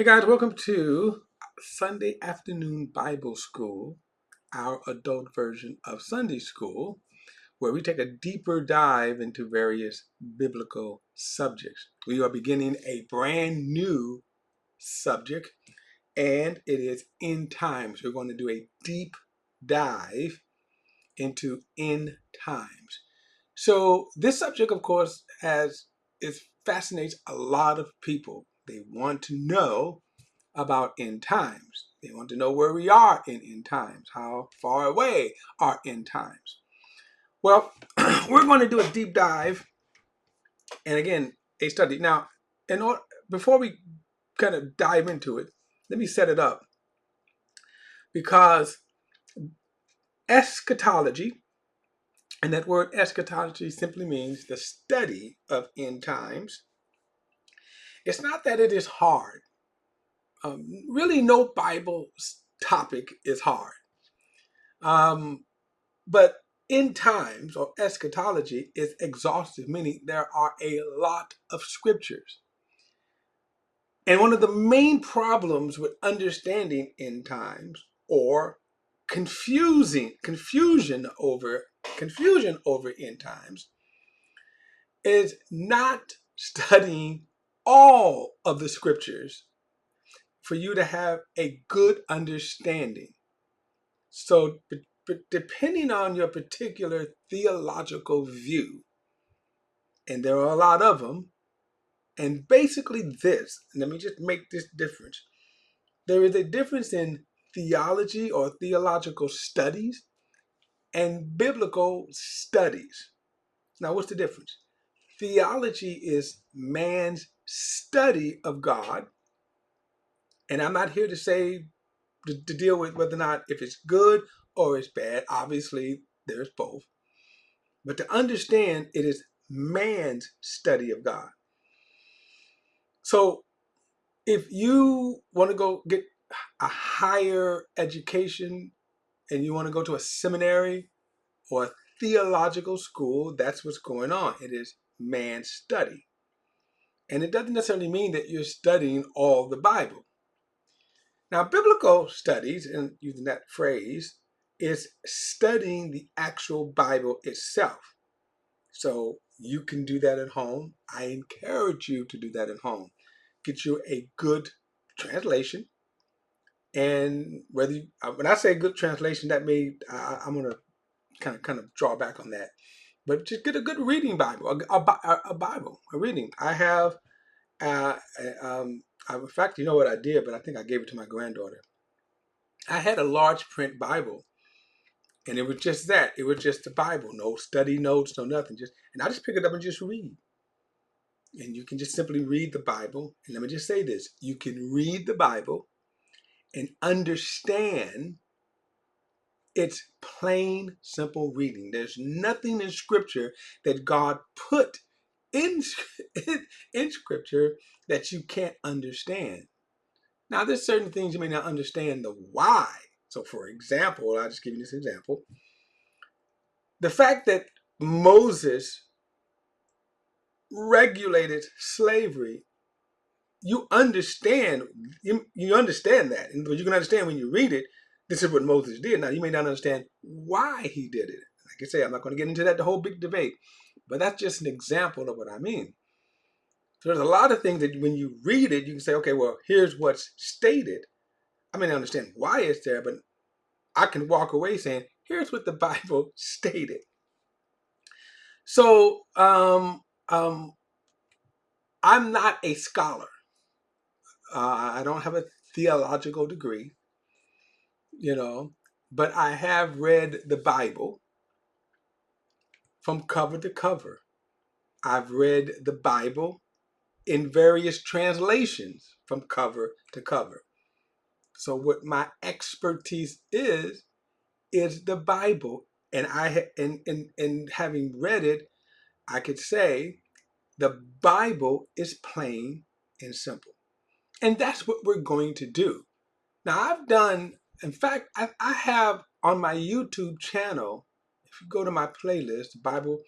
Hey guys, welcome to Sunday Afternoon Bible School, our adult version of Sunday School, where we take a deeper dive into various biblical subjects. We are beginning a brand new subject, and it is end times. We're going to do a deep dive into end times. So this subject, of course, it fascinates a lot of people. They want to know about end times. They want to know where we are in end times. How far away are end times? Well, we're going to do a deep dive and again, a study. Now, in order, before we kind of dive into it, let me set it up because eschatology, and that word eschatology simply means the study of end times. It's not that it is hard. Really, no Bible topic is hard. But end times or eschatology is exhaustive, meaning there are a lot of scriptures. And one of the main problems with understanding end times or confusion over end times is not studying all of the scriptures for you to have a good understanding. So depending on your particular theological view, and there are a lot of them, and basically let me just make this difference. There is a difference in theology or theological studies and biblical studies. Now, what's the difference? Theology is man's study of God, and I'm not here to say to deal with whether or not if it's good or it's bad. Obviously, there's both. But to understand, it is man's study of God. So if you want to go get a higher education and you want to go to a seminary or a theological school, that's what's going on. It is man's study. And it doesn't necessarily mean that you're studying all the Bible. Now, biblical studies, and using that phrase, is studying the actual Bible itself. So you can do that at home. I encourage you to do that at home. Get you a good translation. And when I say good translation, that I'm going to kind of draw back on that. But just get a good reading Bible, a Bible, a reading. I have, in fact, you know what I did, but I think I gave it to my granddaughter. I had a large print Bible, and it was just that. It was just the Bible, no study notes, no nothing. And I just pick it up and just read. And you can just simply read the Bible. And let me just say this: you can read the Bible and understand its plain, simple reading. There's nothing in Scripture that God put in, in Scripture that you can't understand. Now, there's certain things you may not understand the why. So, for example, I'll just give you this example. The fact that Moses regulated slavery, you understand that. And you can understand when you read it, this is what Moses did. Now, you may not understand why he did it. Like I say, I'm not going to get into that, the whole big debate. But that's just an example of what I mean. So there's a lot of things that when you read it, you can say, okay, well, here's what's stated. I may not understand why it's there, but I can walk away saying, here's what the Bible stated. So I'm not a scholar. I don't have a theological degree, but I have read the Bible from cover to cover. I've read the Bible in various translations from cover to cover. So what my expertise is the Bible, and in having read it, I could say the Bible is plain and simple, and that's what we're going to do. Now, in fact, I have on my YouTube channel. If you go to my playlist, Bible,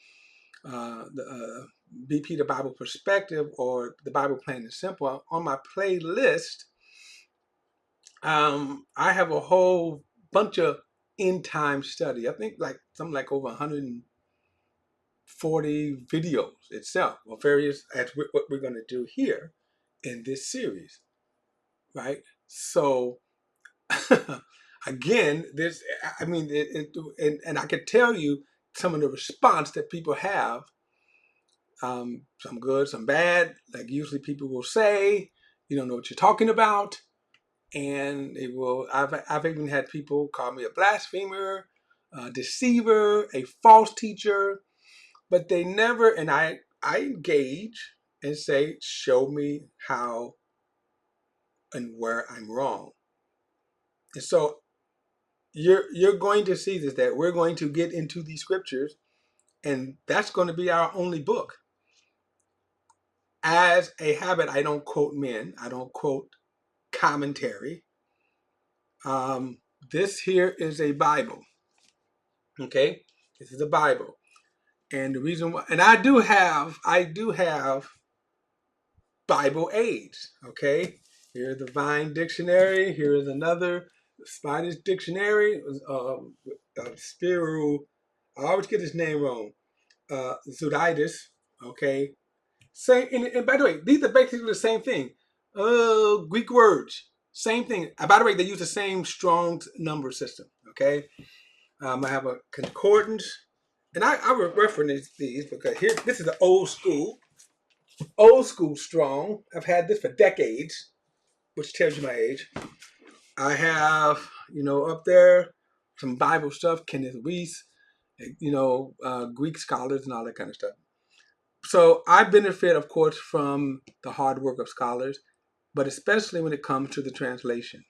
BP, the Bible Perspective, or the Bible Plain and Simple, on my playlist, I have a whole bunch of end time study. I think like something like over 140 videos itself, or various as what we're going to do here in this series, right? So again, this I mean, and I could tell you some of the response that people have. Some good, some bad. Like usually people will say, "You don't know what you're talking about." And they will. I've even had people call me a blasphemer, a deceiver, a false teacher, but they never. And I engage and say, show me how and where I'm wrong. And so you're going to see this, that we're going to get into these scriptures, and that's going to be our only book. As a habit, I don't quote men. I don't quote commentary. Um, this here is a Bible. Okay, this is a Bible, and the reason why, and I do have Bible aids. Okay, here's the Vine Dictionary. Here is another Spanish dictionary. Spiru. I always get his name wrong. Zuritis. Okay, same. And by the way, these are basically the same thing. Greek words, same thing. By the way, they use the same Strong's number system. Okay. I have a concordance, and I will reference these because here, this is the old school strong. I've had this for decades, which tells you my age. I have, up there some Bible stuff, Kenneth Reese, Greek scholars and all that kind of stuff. So I benefit, of course, from the hard work of scholars, but especially when it comes to the translation.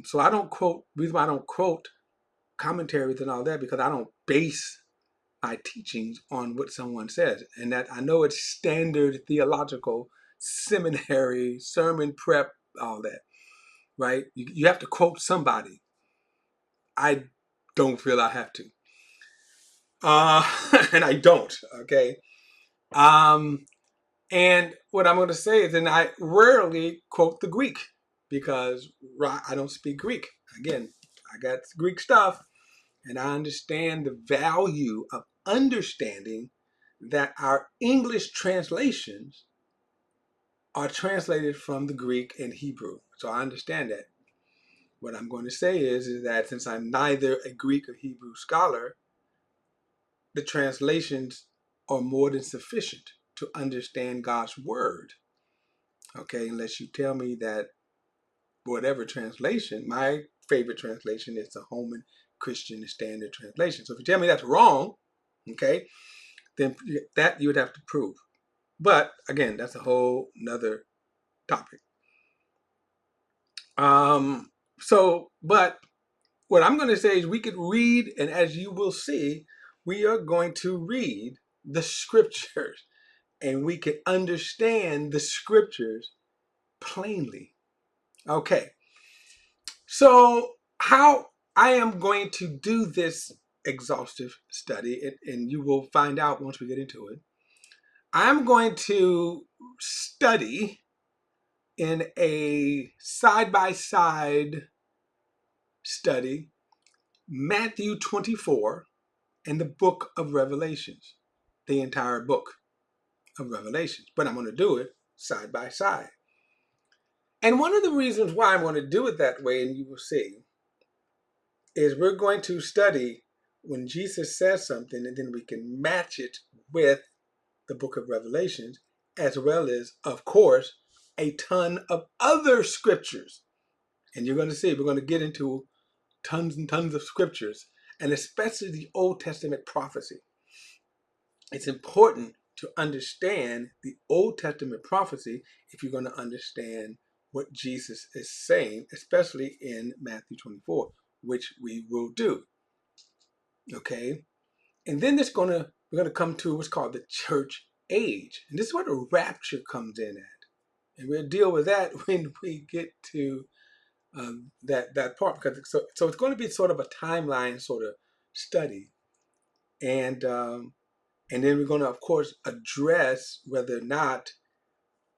So I don't quote. The reason why I don't quote commentaries and all that because I don't base my teachings on what someone says, and that I know it's standard theological seminary sermon prep, all that, right? You have to quote somebody. I don't feel I have to, and I don't. Okay, um, and what I'm going to say is, and I rarely quote the Greek because I don't speak Greek. Again, I got Greek stuff, and I understand the value of understanding that our English translations are translated from the Greek and Hebrew. So I understand that. What I'm going to say is that since I'm neither a Greek or Hebrew scholar, the translations are more than sufficient to understand God's word. Okay, unless you tell me that whatever translation, my favorite translation is the Holman Christian Standard Translation. So if you tell me that's wrong, okay, then that you would have to prove. But again, that's a whole nother topic. But what I'm going to say is we could read, and as you will see, we are going to read the scriptures, and we can understand the scriptures plainly. Okay, so how I am going to do this exhaustive study, and you will find out once we get into it. I'm going to study in a side-by-side study Matthew 24 and the book of Revelations, the entire book of Revelations. But I'm going to do it side by side. And one of the reasons why I'm going to do it that way, and you will see, is we're going to study when Jesus says something, and then we can match it with the book of Revelations, as well as, of course, a ton of other scriptures. And you're going to see, we're going to get into tons and tons of scriptures, and especially the Old Testament prophecy. It's important to understand the Old Testament prophecy if you're going to understand what Jesus is saying, especially in Matthew 24, which we will do. Okay? And then we're going to come to what's called the church age. And this is where the rapture comes in at. And we'll deal with that when we get to that part, because so it's going to be sort of a timeline sort of study, and then we're going to, of course, address whether or not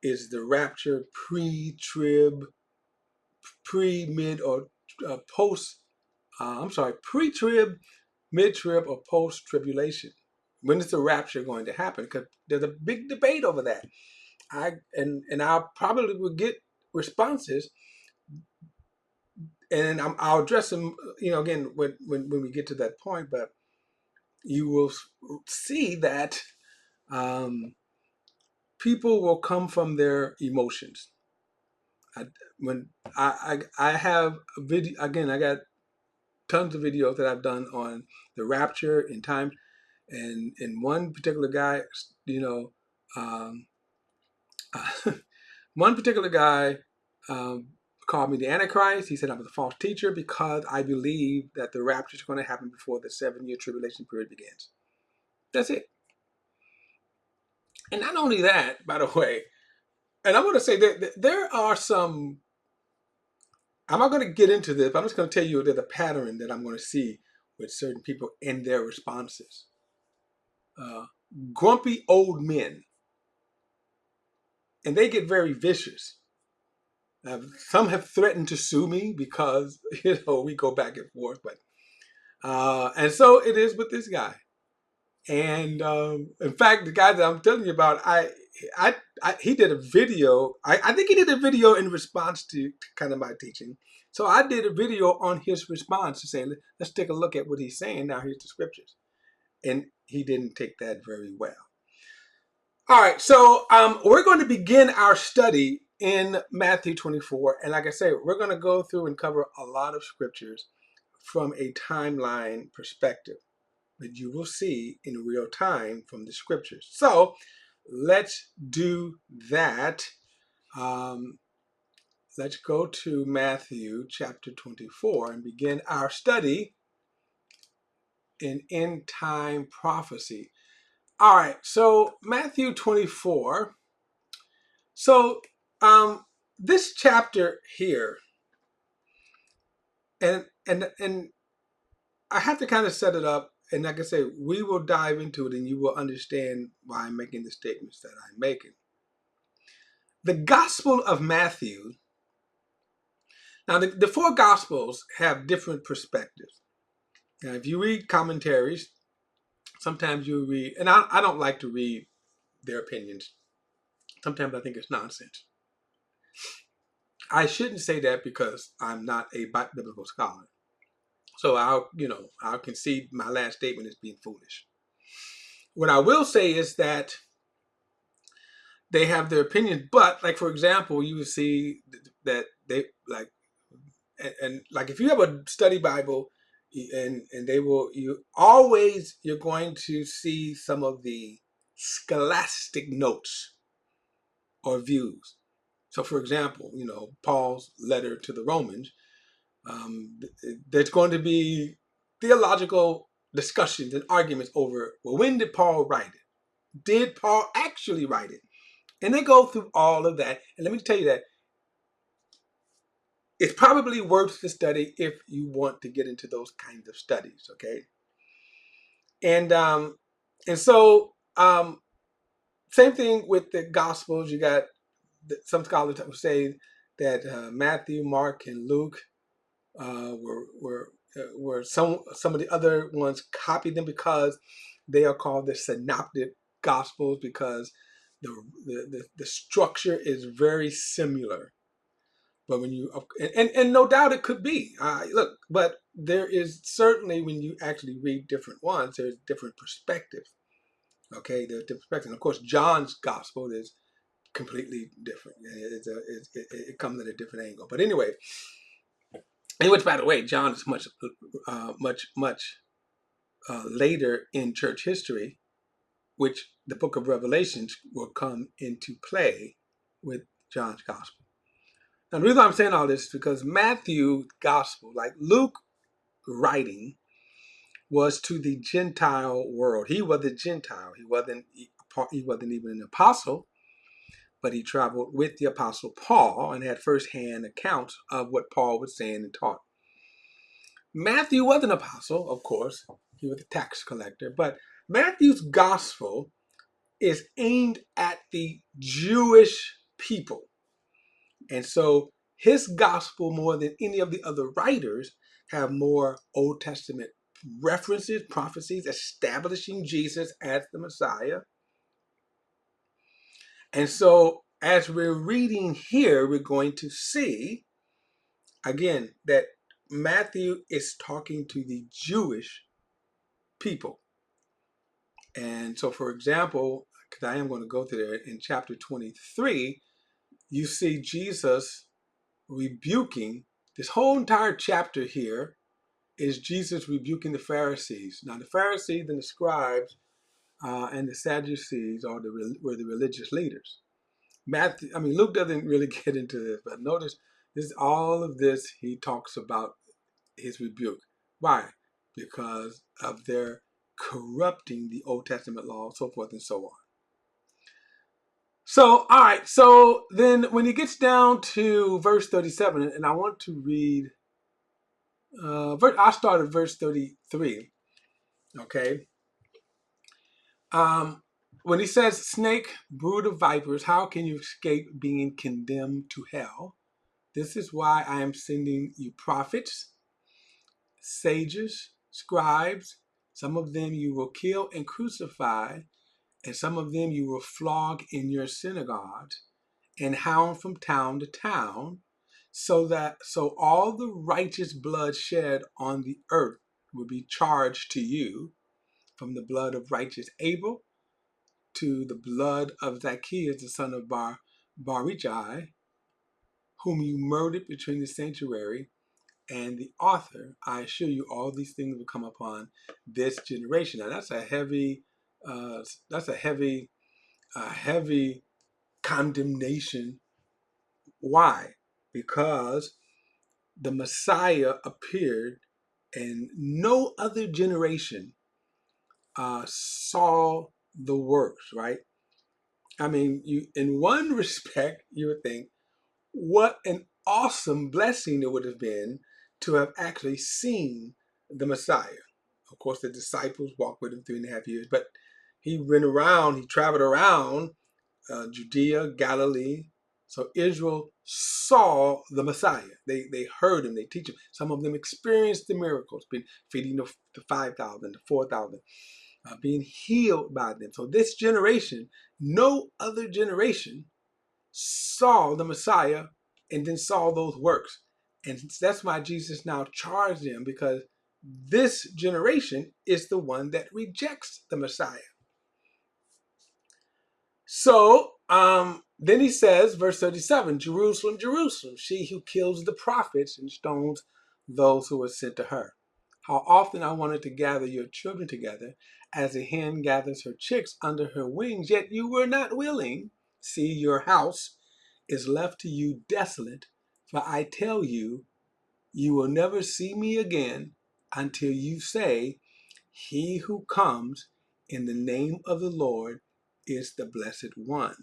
is the rapture pre-trib pre, mid, or post, pre-trib, mid-trib, or post-tribulation. When is the rapture going to happen? Because there's a big debate over that. I probably will get responses, and I'll address them, again when we get to that point. But you will see that people will come from their emotions. I have a video again. I got tons of videos that I've done on the rapture in time, and one particular guy, um, one particular guy called me the Antichrist. He said I was a false teacher because I believe that the rapture is going to happen before the 7-year tribulation period begins. That's it. And not only that, by the way, and I'm going to say that there are some, I'm not going to get into this, but I'm just going to tell you there's a pattern that I'm going to see with certain people in their responses. Grumpy old men, and they get very vicious. Some have threatened to sue me because we go back and forth, but and so it is with this guy. And in fact, the guy that I'm telling you about, he did a video. I think he did a video in response to kind of my teaching. So I did a video on his response to say, let's take a look at what he's saying. Now here's the scriptures. And he didn't take that very well. All right, so we're going to begin our study in Matthew 24. And like I say, we're going to go through and cover a lot of scriptures from a timeline perspective that you will see in real time from the scriptures. So let's do that. Let's go to Matthew chapter 24 and begin our study in end time prophecy. All right, so Matthew 24. So this chapter here, and I have to kind of set it up, and like I say, we will dive into it and you will understand why I'm making the statements that I'm making. The Gospel of Matthew. Now, the 4 Gospels have different perspectives. Now, if you read commentaries, sometimes you read, and I don't like to read their opinions. Sometimes I think it's nonsense. I shouldn't say that because I'm not a biblical scholar. So I'll concede my last statement as being foolish. What I will say is that they have their opinions, but like, for example, you will see that they like, and like if you have a study Bible and they will, you're going to see some of the scholastic notes or views. So for example, Paul's letter to the Romans, there's going to be theological discussions and arguments over, well, when did Paul write it? Did Paul actually write it? And they go through all of that. And let me tell you that it's probably worth the study if you want to get into those kinds of studies, okay? And so same thing with the Gospels. You got some scholars that will say that Matthew, Mark, and Luke were some of the other ones copied them because they are called the synoptic Gospels because the structure is very similar. But when you and no doubt it could be look, but there is certainly, when you actually read different ones, there's different perspectives. Okay, there's different perspectives. And of course, John's gospel is completely different. It comes at a different angle. But anyway, and which, by the way, John is much later in church history, which the book of Revelations will come into play with John's gospel. Now, the reason I'm saying all this is because Matthew's gospel, like Luke writing, was to the Gentile world. He was a Gentile. He wasn't even an apostle, but he traveled with the apostle Paul and had firsthand accounts of what Paul was saying and taught. Matthew was an apostle, of course. He was a tax collector, but Matthew's gospel is aimed at the Jewish people. And so his gospel, more than any of the other writers, have more Old Testament references, prophecies, establishing Jesus as the Messiah. And so as we're reading here, we're going to see, again, that Matthew is talking to the Jewish people. And so, for example, because I am going to go to there, in chapter 23, you see Jesus rebuking. This whole entire chapter here is Jesus rebuking the Pharisees. Now, the Pharisees and the scribes and the Sadducees were the religious leaders. Luke doesn't really get into this, but notice all of this he talks about his rebuke. Why? Because of their corrupting the Old Testament law, so forth and so on. So, all right. So then when he gets down to verse 37, and I want to read, I'll start at verse 33. Okay. When he says, snake, brood of vipers, how can you escape being condemned to hell? This is why I am sending you prophets, sages, scribes. Some of them you will kill and crucify, and some of them you will flog in your synagogues and hound from town to town, so all the righteous blood shed on the earth will be charged to you, from the blood of righteous Abel to the blood of Zacchaeus, the son of Barichai, whom you murdered between the sanctuary and the author. I assure you, all these things will come upon this generation. Now that's a heavy condemnation. Why? Because the Messiah appeared, and no other generation saw the works. Right? I mean, in one respect, you would think, what an awesome blessing it would have been to have actually seen the Messiah. Of course, the disciples walked with him 3.5 years, but he traveled around Judea, Galilee. So Israel saw the Messiah. They heard him, they teach him. Some of them experienced the miracles, been feeding the 5,000, the 4,000, being healed by them. So this generation, no other generation saw the Messiah and then saw those works. And that's why Jesus now charged them, because this generation is the one that rejects the Messiah. So then he says, verse 37, Jerusalem, Jerusalem, she who kills the prophets and stones those who are sent to her. How often I wanted to gather your children together as a hen gathers her chicks under her wings, yet you were not willing. See, your house is left to you desolate, for I tell you, you will never see me again until you say, he who comes in the name of the Lord is the blessed one.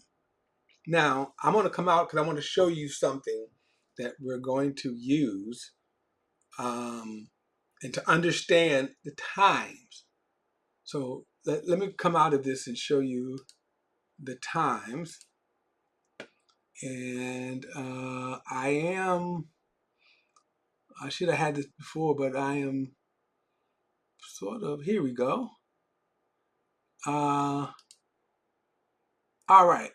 Now, I'm going to come out because I want to show you something that we're going to use and to understand the times. So let me come out of this and show you the times. And I should have had this before, but I am here we go. All right,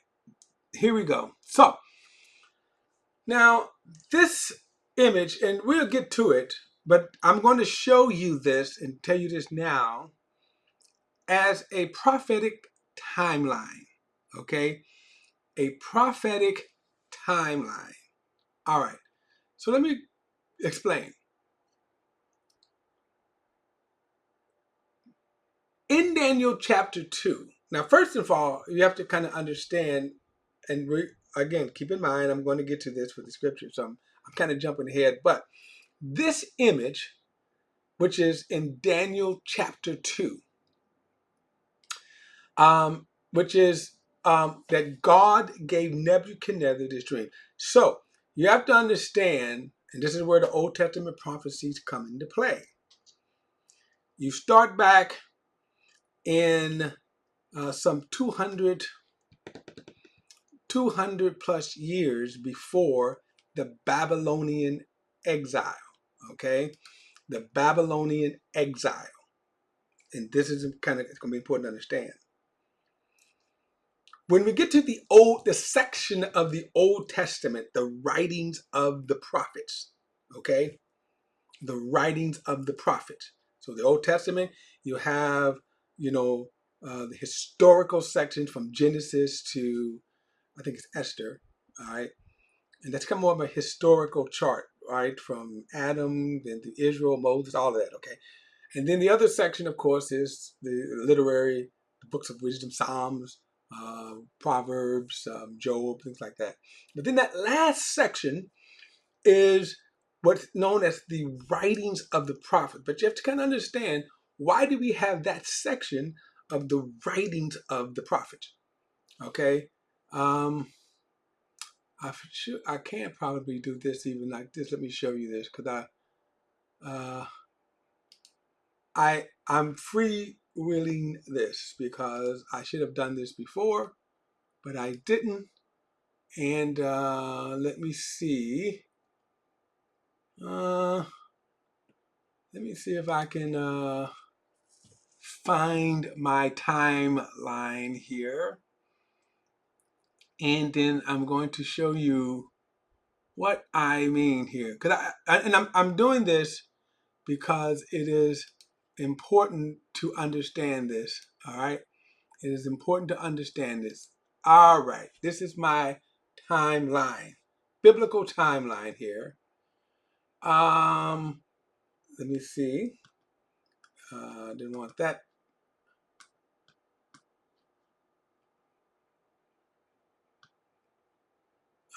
here we go. So now this image, and we'll get to it, but I'm going to show you this and tell you this now as a prophetic timeline, okay? A prophetic timeline. All right, so let me explain. In Daniel chapter 2, now first of all, you have to kind of understand, and again, keep in mind, I'm going to get to this with the scripture, so I'm kind of jumping ahead, but this image, which is in Daniel chapter 2, which is that God gave Nebuchadnezzar this dream. So you have to understand, and this is where the Old Testament prophecies come into play. You start back in some 200 plus years before the Babylonian exile. Okay, the Babylonian exile. And this is it's going to be important to understand. When we get to the section of the Old Testament, the writings of the prophets, okay? The writings of the prophets. So the Old Testament, you have, the historical section from Genesis to, I think it's Esther, all right? And that's kind of more of a historical chart, right? From Adam, then to Israel, Moses, all of that, okay? And then the other section, of course, is the books of wisdom, Psalms, Proverbs, Job, things like that. But then that last section is what's known as the writings of the prophet. But you have to kind of understand, why do we have that section of the writings of the prophet? Okay. I can't probably do this even like this. Let me show you this, because I'm freewheeling this because I should have done this before, but I didn't. And let me see. Let me see if I can find my timeline here. And then I'm going to show you what I mean here. I'm doing this because it is important to understand this. All right. It is important to understand this. All right. This is my timeline, biblical timeline here. Let me see. Didn't want that.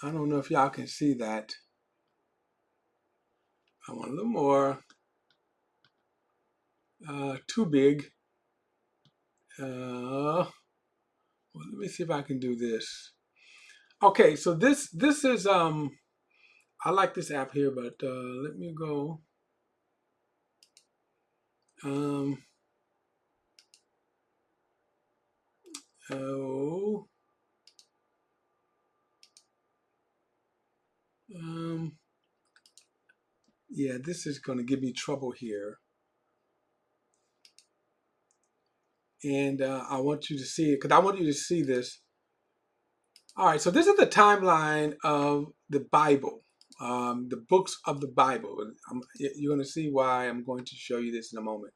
I don't know if y'all can see that. I want a little more. Too big. Well, let me see if I can do this. Okay, so this is I like this app here, but let me go. Um, oh, yeah, this is going to give me trouble here. And I want you to see it, because I want you to see this. All right, so this is the timeline of the Bible, the books of the Bible. You're going to see why I'm going to show you this in a moment.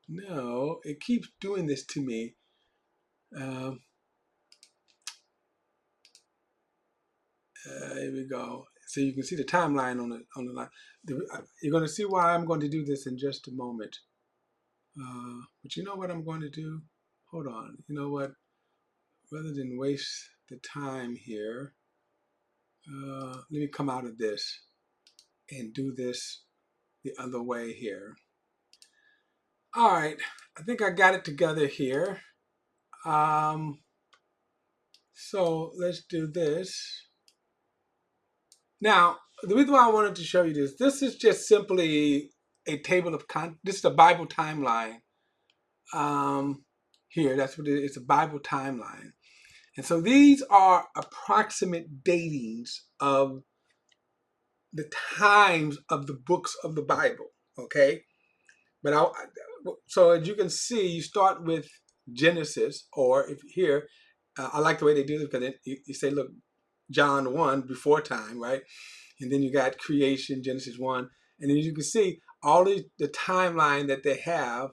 No, it keeps doing this to me. Here we go. So you can see the timeline on the line. You're going to see why I'm going to do this in just a moment. But you know what I'm going to do? Hold on. You know what? Rather than waste the time here, let me come out of this and do this the other way here. All right. I think I got it together here. So let's do this. Now, the reason why I wanted to show you this is just simply a table of this is a Bible timeline. Here, that's what it is. It's a Bible timeline. And so these are approximate datings of the times of the books of the Bible. Okay. But so as you can see, you start with Genesis, or if here, I like the way they do this, because you say, look, John 1 before time, right? And then you got creation, Genesis 1. And then you can see all the timeline that they have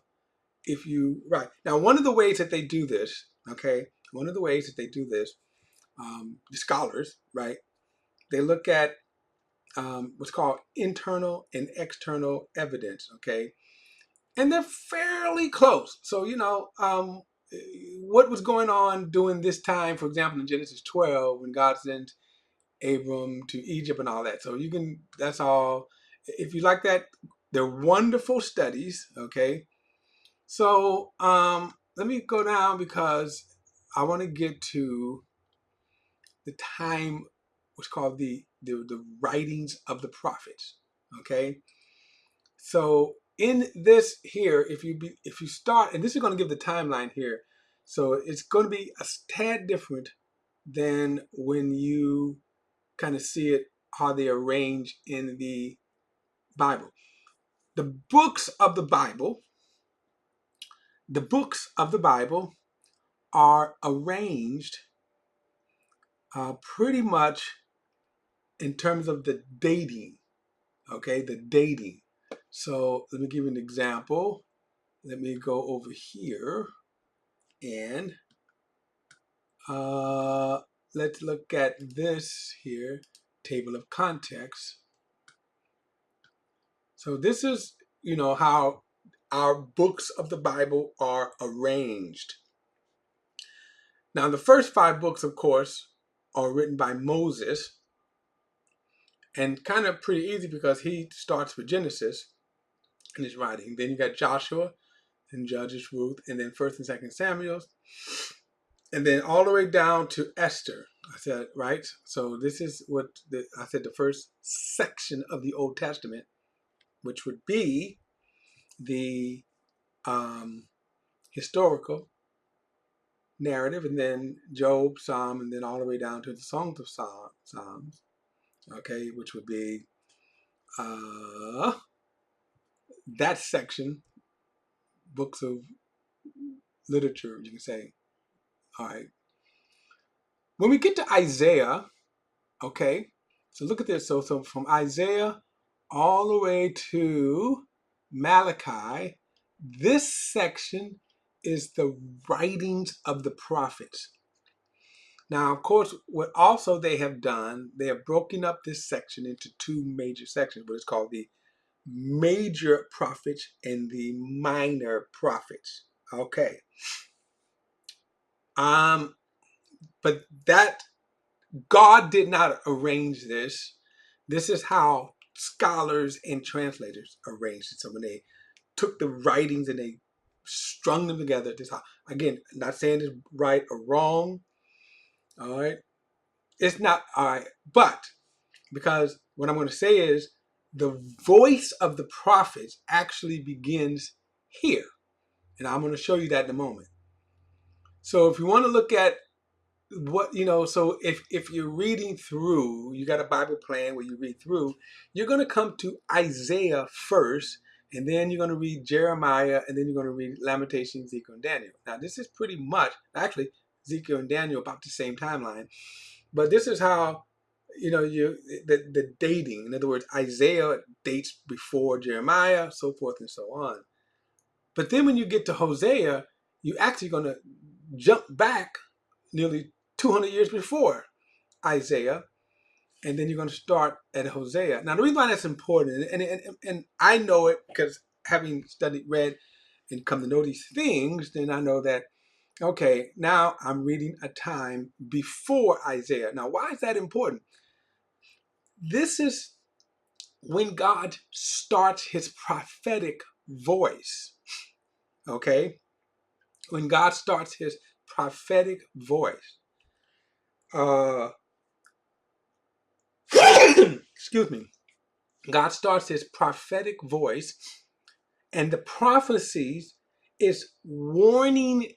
right. Now, one of the ways that they do this, okay, the scholars, right, they look at what's called internal and external evidence, okay? And they're fairly close. So, what was going on during this time, for example, in Genesis 12, when God sends Abram to Egypt and all that. So that's all. If you like that, they're wonderful studies, okay? So let me go down, because I want to get to the time, what's called the writings of the prophets, okay? So in this here, if you start, and this is going to give the timeline here, so it's going to be a tad different than when you kind of see it how they arrange in the Bible. The books of the Bible are arranged pretty much in terms of the dating. Okay, the dating. So let me give you an example. Let me go over here and let's look at this here, table of contents. So this is, how our books of the Bible are arranged. Now, the first 5 books, of course, are written by Moses, and kind of pretty easy because he starts with Genesis in his writing. Then you got Joshua, then Judges, Ruth, and then 1st and 2nd Samuel, and then all the way down to Esther. I said, right? So this is what I said, the first section of the Old Testament, which would be the historical narrative, and then Job, Psalm, and then all the way down to the Songs of Psalms, okay, which would be that section, books of literature, you can say. All right. When we get to Isaiah, okay, so look at this. So from Isaiah all the way to Malachi, this section is the writings of the prophets. Now, of course, what also they have done, they have broken up this section into 2 major sections, what is called the major prophets and the minor prophets. Okay. But that God did not arrange this. This is how scholars and translators arranged it. So when they took the writings and they strung them together, this how, again, not saying it's right or wrong. All right. It's not all right, but because what I'm going to say is the voice of the prophets actually begins here. And I'm going to show you that in a moment. So if you want to look at what, so if you're reading through, you got a Bible plan where you read through, you're going to come to Isaiah first, and then you're going to read Jeremiah, and then you're going to read Lamentations, Ezekiel, and Daniel. Now, this is pretty much, actually, Ezekiel and Daniel about the same timeline. But this is how, the dating. In other words, Isaiah dates before Jeremiah, so forth and so on. But then when you get to Hosea, you're actually going to jump back nearly 200 years before Isaiah, and then you're going to start at Hosea. Now, the reason why that's important, and I know it because having studied, read, and come to know these things, then I know that, okay, now I'm reading a time before Isaiah. Now, why is that important? This is when God starts his prophetic voice, okay? When God starts his prophetic voice. Excuse me. God starts his prophetic voice, and the prophecies is warning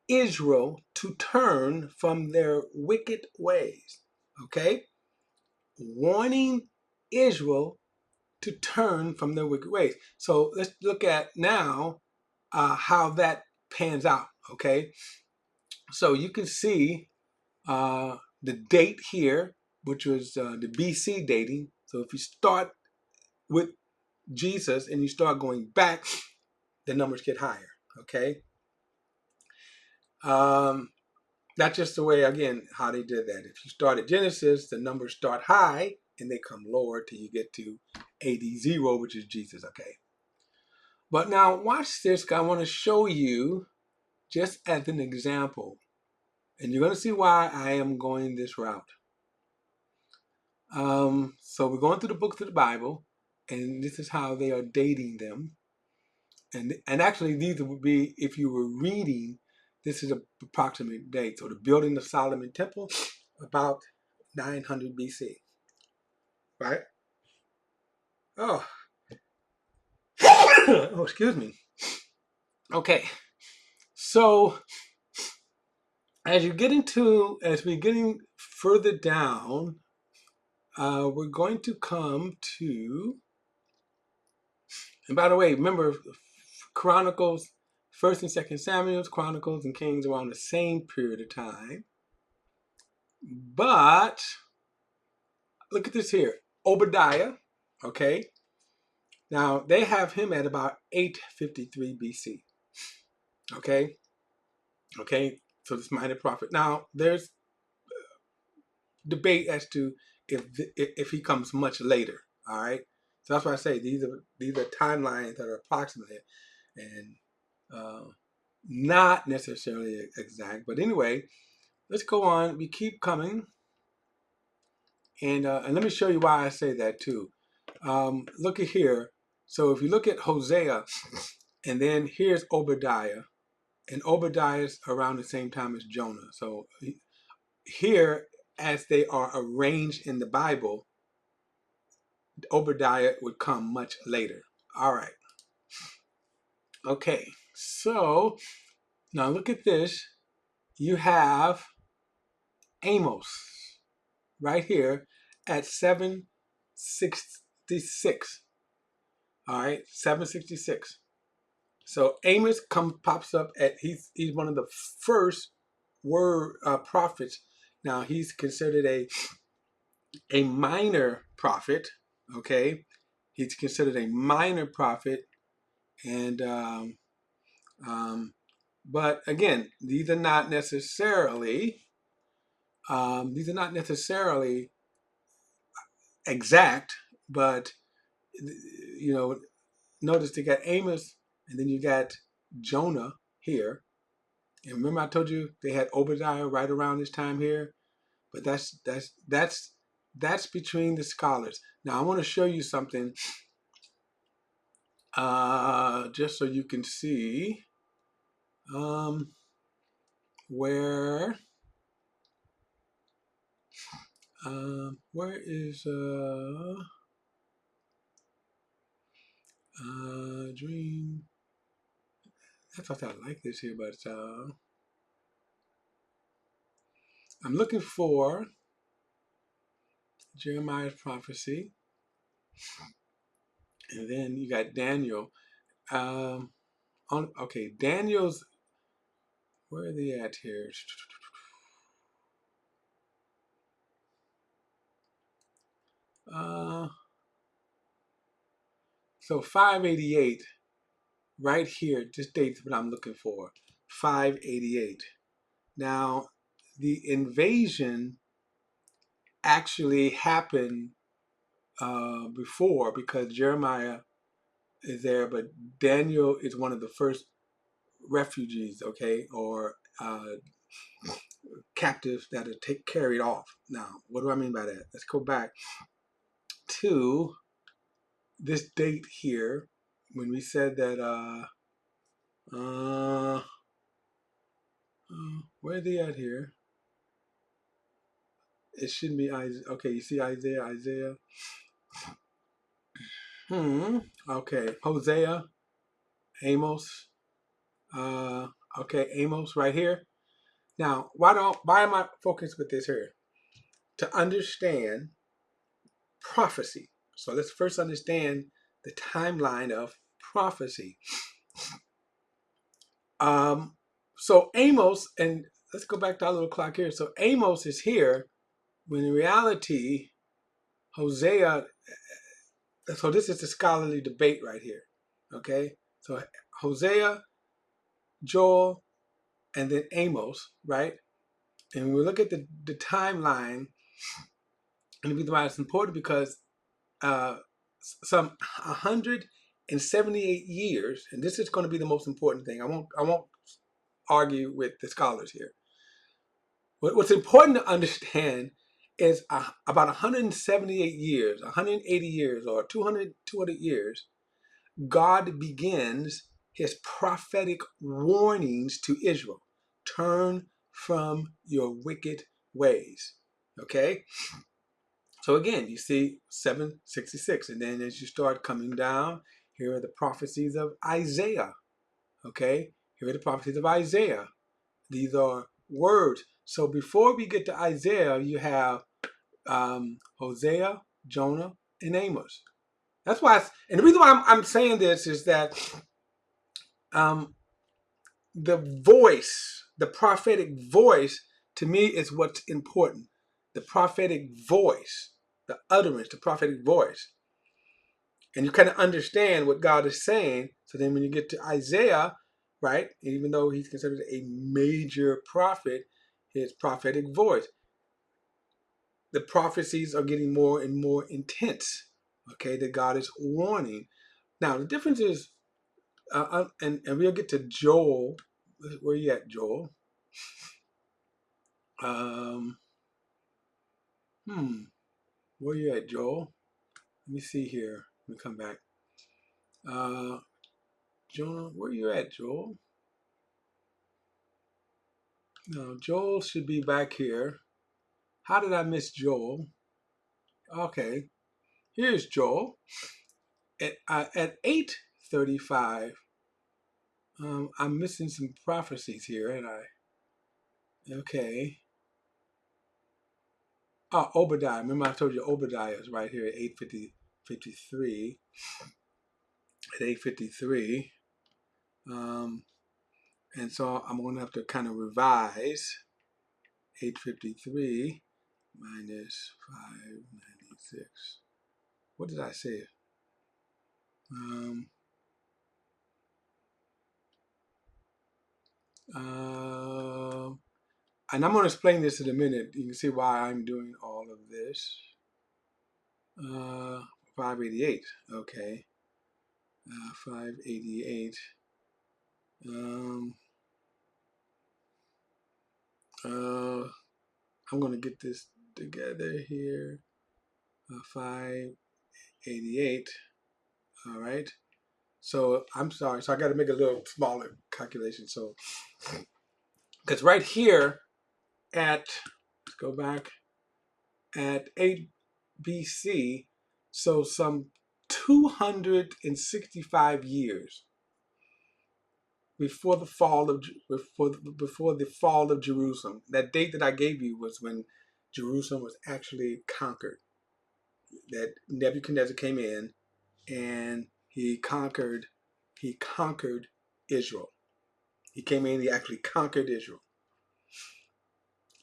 Israel to turn from their wicked ways. Okay? Warning Israel to turn from their wicked ways. So let's look at now how that pans out. Okay? So you can see the date here, which was the BC dating. So if you start with Jesus and you start going back, the numbers get higher. Okay. That's just the way, again, how they did that. If you start at Genesis, the numbers start high and they come lower till you get to AD 0, which is Jesus. Okay. But now watch this. I want to show you just as an example, and you're going to see why I am going this route. So we're going through the books of the Bible, and this is how they are dating them. And actually, these would be, if you were reading, this is an approximate date. So the building of Solomon Temple, about 900 BC, right? Oh, Oh, excuse me. Okay, so as we're getting further down, we're going to come to, and by the way, remember, Chronicles, First and Second Samuel, Chronicles, and Kings are around the same period of time. But look at this here, Obadiah. Okay, now they have him at about 853 BC. Okay, so this minor prophet. Now there's debate as to if he comes much later. All right, so that's why I say these are timelines that are approximate and not necessarily exact. But anyway, let's go on. We keep coming, and let me show you why I say that too. Look at here. So if you look at Hosea, and then here's Obadiah, and Obadiah's around the same time as Jonah. So here, as they are arranged in the Bible, Obadiah would come much later. All right. Okay. So now look at this. You have Amos right here at 766. All right, 766. So Amos pops up at he's one of the first word prophets. Now he's considered a minor prophet. Okay, he's considered a minor prophet, and but again, these are not necessarily exact. But you know, notice they got Amos, and then you got Jonah here. And remember, I told you they had Obadiah right around this time here. But that's between the scholars. Now I want to show you something, just so you can see where is dream. I thought I liked this here, but I'm looking for Jeremiah's prophecy, and then you got Daniel. Okay, Daniel's. Where are they at here? So 588, right here, this date's what I'm looking for. 588. Now, the invasion actually happened before, because Jeremiah is there, but Daniel is one of the first refugees, okay, or captives that are carried off. Now, what do I mean by that? Let's go back to this date here when we said that where are they at here? It shouldn't be Isaiah. Okay, you see Isaiah. Okay, Hosea, Amos. Okay, Amos right here. Now, why am I focused with this here? To understand prophecy. So let's first understand the timeline of prophecy. So Amos, and let's go back to our little clock here. So Amos is here when in reality, Hosea. So this is the scholarly debate right here. Okay, so Hosea, Joel, and then Amos, right? And when we look at the timeline, and the reason why it's important, because some 178 years, and this is going to be the most important thing. I won't argue with the scholars here. What's important to understand is about 178 years, 180 years, or 200 years, God begins his prophetic warnings to Israel. Turn from your wicked ways. Okay? So again, you see 766. And then as you start coming down, Here are the prophecies of Isaiah. Okay, here are the prophecies of Isaiah. These are words. So before we get to Isaiah, you have Hosea, Jonah, and Amos. That's why, and the reason why I'm saying this is that the voice, the prophetic voice, to me is what's important. The prophetic voice, the utterance, the prophetic voice. And you kind of understand what God is saying. So then when you get to Isaiah, right, even though he's considered a major prophet, his prophetic voice, the prophecies are getting more and more intense, okay, that God is warning. Now, the difference is, and we'll get to Joel. Where you at, Joel? Where you at, Joel? Let me see here. Let me come back. Jonah, where you at, Joel? No, Joel should be back here. How did I miss Joel? Okay, here's Joel. At 8:35, I'm missing some prophecies here, and okay. Oh, Obadiah. Remember I told you Obadiah is right here at 8:53. At 8:53. And so I'm going to have to kind of revise 8:53 minus 596. What did I say? And I'm going to explain this in a minute. You can see why I'm doing all of this. 588. Okay. 588. I'm going to get this together here. 588. All right. So I'm sorry. So I got to make a little smaller calculation. So, because right here let's go back, at 8 BC, so some 265 years before the fall of Jerusalem. That date that I gave you was when Jerusalem was actually conquered. That Nebuchadnezzar came in and he conquered Israel. He came in, he actually conquered Israel.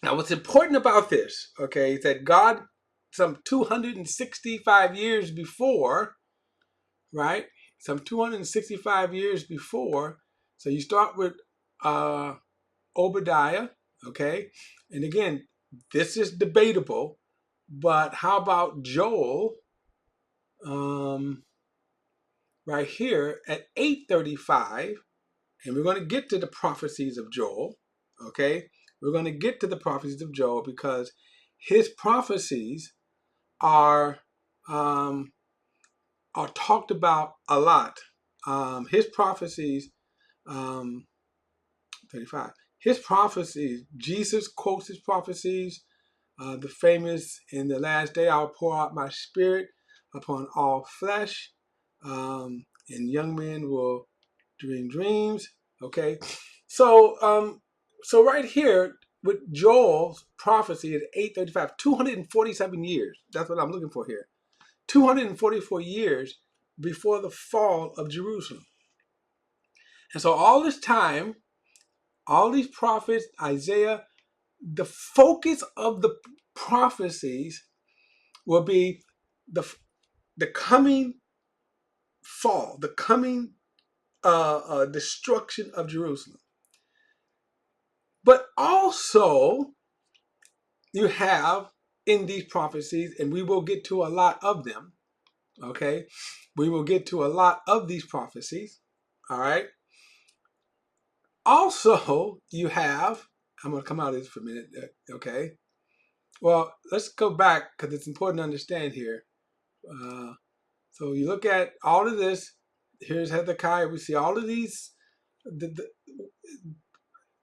Now, what's important about this, okay, is that God, some 265 years before, right? Some 265 years before. So you start with Obadiah, okay? And again, this is debatable, but how about Joel right here at 8:35? And we're going to get to the prophecies of Joel, okay? We're going to get to the prophecies of Joel because his prophecies are talked about a lot. His prophecies, 35. His prophecies, Jesus quotes his prophecies. The famous, in the last day I'll pour out my spirit upon all flesh, and young men will dream dreams. Okay, so right here with Joel's prophecy at 8:35, 247 years. That's what I'm looking for here. 244 years before the fall of Jerusalem. And so all this time, all these prophets, Isaiah, the focus of the prophecies will be the coming fall, the coming destruction of Jerusalem. But also, you have in these prophecies, and we will get to a lot of them, okay? We will get to a lot of these prophecies, all right? Also, you have, I'm going to come out of this for a minute, okay? Well, let's go back because it's important to understand here. So you look at all of this. Here's Hezekiah. We see all of these.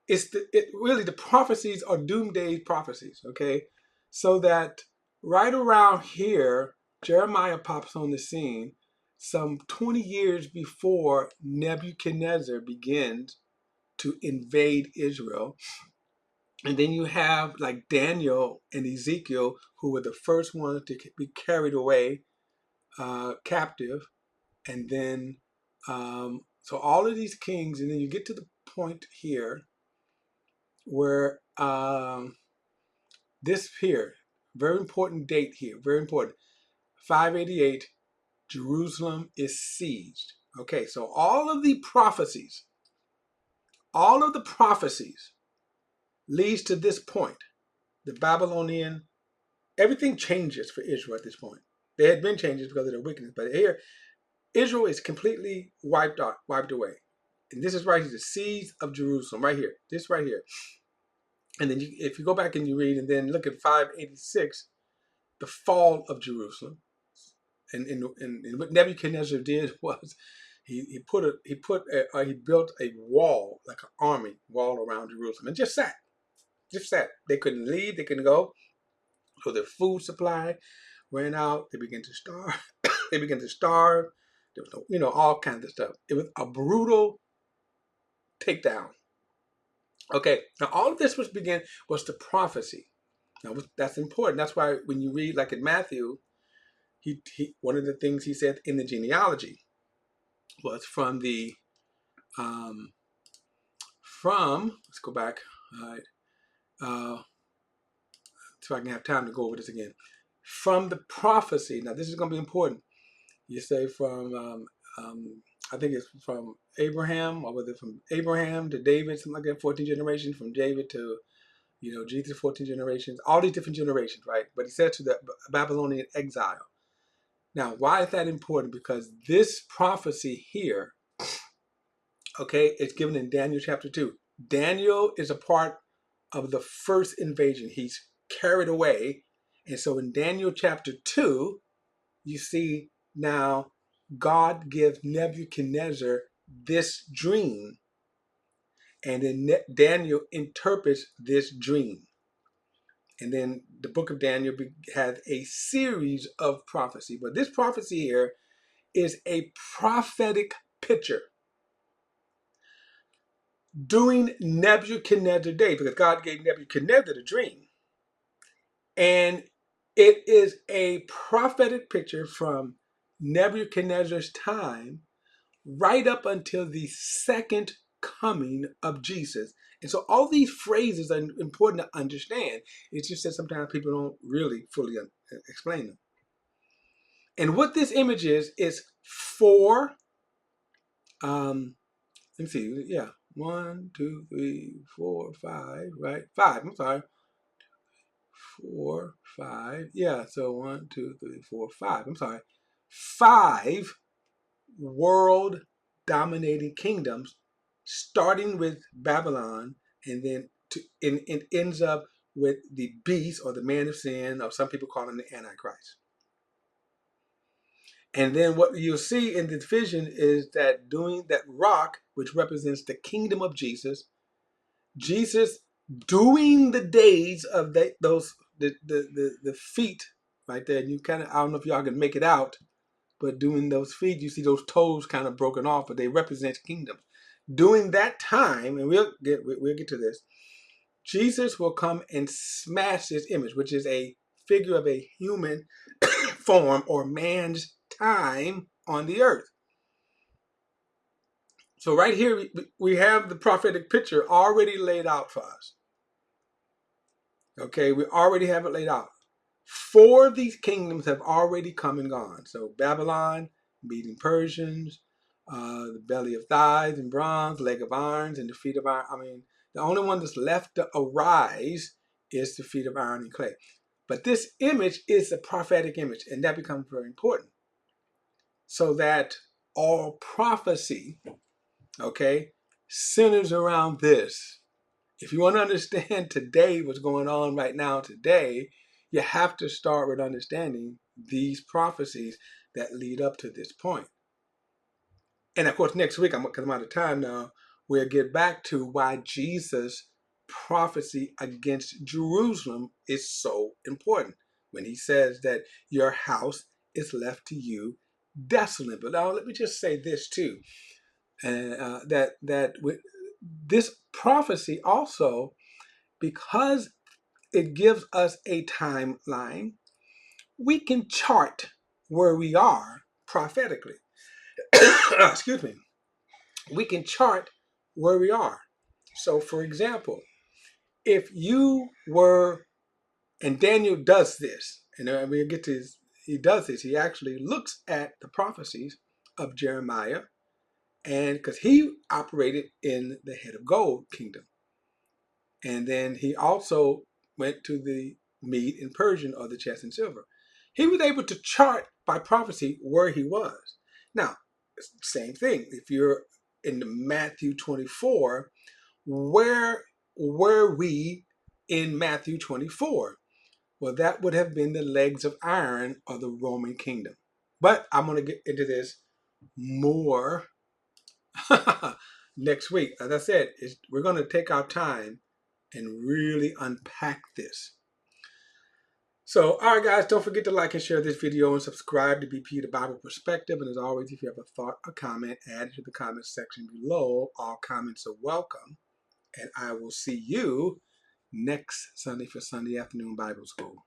Really the prophecies are doomsday prophecies. Okay, so that right around here, Jeremiah pops on the scene. some 20 years before Nebuchadnezzar begins to invade Israel. And then you have like Daniel and Ezekiel, who were the first ones to be carried away captive. And then, so all of these kings, and then you get to the point here where this here, very important date here, very important. 588, Jerusalem is sieged. Okay, so all of the prophecies leads to this point. The Babylonian, everything changes for Israel at this point. There had been changes because of their wickedness, but here, Israel is completely wiped away. And this is right here, the siege of Jerusalem, right here, this right here. And then if you go back and you read, and then look at 586, the fall of Jerusalem. And what Nebuchadnezzar did was he built a wall, like an army wall around Jerusalem, and just sat. They couldn't leave, they couldn't go. So their food supply ran out. They began to starve. They began to starve. There was no, all kinds of stuff. It was a brutal takedown. Okay, now all of this was the prophecy. Now that's important. That's why when you read, like in Matthew, he one of the things he said in the genealogy was from let's go back. All right. So I can have time to go over this again. From the prophecy. Now this is going to be important. You say from, I think it's from Abraham, or was it from Abraham to David, something like that, 14 generations, from David to, Jesus, 14 generations, all these different generations, right? But he said to the Babylonian exile. Now, why is that important? Because this prophecy here, okay, it's given in Daniel chapter 2. Daniel is a part of the first invasion. He's carried away. And so in Daniel chapter 2, you see now God gives Nebuchadnezzar this dream. And then Daniel interprets this dream. And then the book of Daniel has a series of prophecy. But this prophecy here is a prophetic picture during Nebuchadnezzar's day, because God gave Nebuchadnezzar the dream. And it is a prophetic picture from Nebuchadnezzar's time right up until the second coming of Jesus. And so all these phrases are important to understand. It's just that sometimes people don't really fully explain them. And what this image is four, let me see, yeah, 1, 2, 3, 4, 5, right? 5, I'm sorry. 4, 5, yeah, so 1, 2, 3, 4, 5, I'm sorry. 5 world dominating kingdoms, starting with Babylon, and then it ends up with the beast, or the man of sin, or some people call him the Antichrist. And then what you'll see in the vision is that doing that rock, which represents the kingdom of Jesus doing the days of the feet right there. And you kind of, I don't know if y'all can make it out, but doing those feet, you see those toes kind of broken off, but they represent kingdoms. During that time, and we'll get to this, Jesus will come and smash this image, which is a figure of a human form, or man's time on the earth. So right here, we have the prophetic picture already laid out for us. Okay, we already have it laid out. 4 of these kingdoms have already come and gone. So Babylon, Medo Persians, the belly of thighs and bronze, leg of irons, and the feet of iron. I mean, the only one that's left to arise is the feet of iron and clay. But this image is a prophetic image, and that becomes very important. So that all prophecy, okay, centers around this. If you want to understand today, what's going on right now today, you have to start with understanding these prophecies that lead up to this point. And of course, next week, because I'm out of time now, we'll get back to why Jesus' prophecy against Jerusalem is so important. When he says that your house is left to you desolate. But now let me just say this too, that with this prophecy also, because it gives us a timeline, we can chart where we are prophetically. Excuse me. We can chart where we are. So, for example, if you were, and Daniel does this, and we'll get to his, he does this, he actually looks at the prophecies of Jeremiah, and because he operated in the head of gold kingdom. And then he also went to the Mede and Persian, or the chest and silver. He was able to chart by prophecy where he was. Now, same thing. If you're in the Matthew 24, where were we in Matthew 24? Well, that would have been the legs of iron of the Roman kingdom. But I'm going to get into this more next week. As I said, we're going to take our time and really unpack this. So, all right, guys, don't forget to like and share this video and subscribe to BP The Bible Perspective. And as always, if you have a thought or comment, add it to the comment section below. All comments are welcome. And I will see you next Sunday for Sunday Afternoon Bible School.